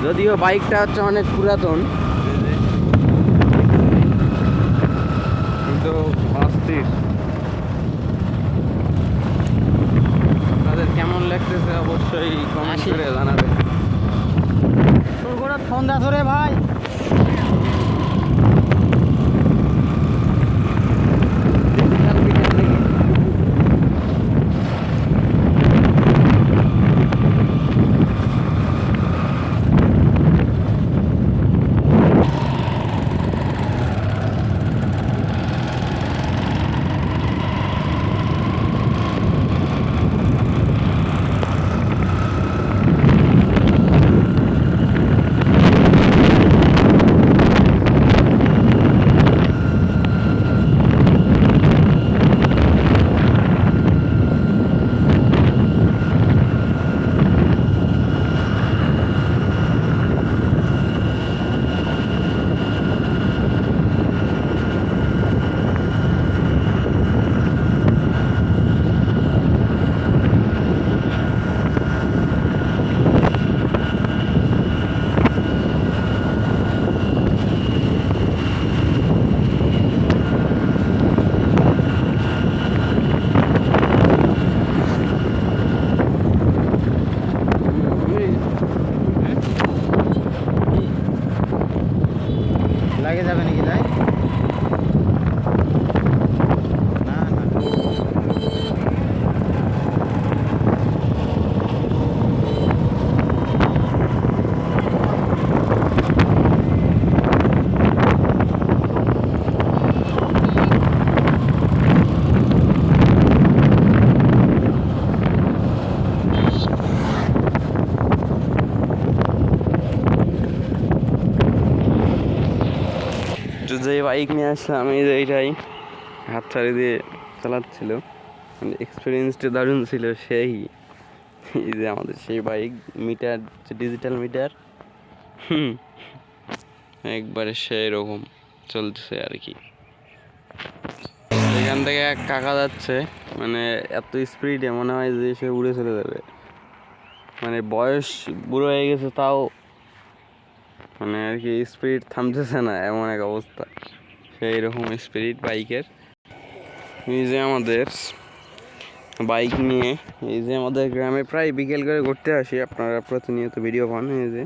যদিও বাইকটা হচ্ছে অনেক পুরাতন, কিন্তু অস্থির। আপনাদের কেমন লাগতেছে অবশ্যই কমেন্ট করে জানাবেন। তোর করে ফোন দাস রে ভাই। লাগে যাবে নাকি তাই? না না যে বাইক নিয়ে আসলাম এই যে এইটাই হাত ছাড়ি দিয়ে চালাচ্ছিল, মানে এক্সপিরিয়েন্সটা দারুণ ছিল। সেই এই যে আমাদের সেই বাইক, মিটার ডিজিটাল মিটার, একবারে সেই রকম চলতেছে আর কি। এখান থেকে এক কাকা যাচ্ছে, মানে এত স্পিডে মনে হয় যে সে উড়ে চলে যাবে। মানে বয়স বুড়ো হয়ে গেছে, তাও মানে আর কি স্পিড থামতেছে না, এমন এক অবস্থা। সেই রকম স্পিড বাইকের। এই যে আমাদের বাইক নিয়ে এই যে আমাদের গ্রামে প্রায় বিকেল করে ঘুরতে আসি, আপনারা প্রতিনিয়ত ভিডিও পান। এই যে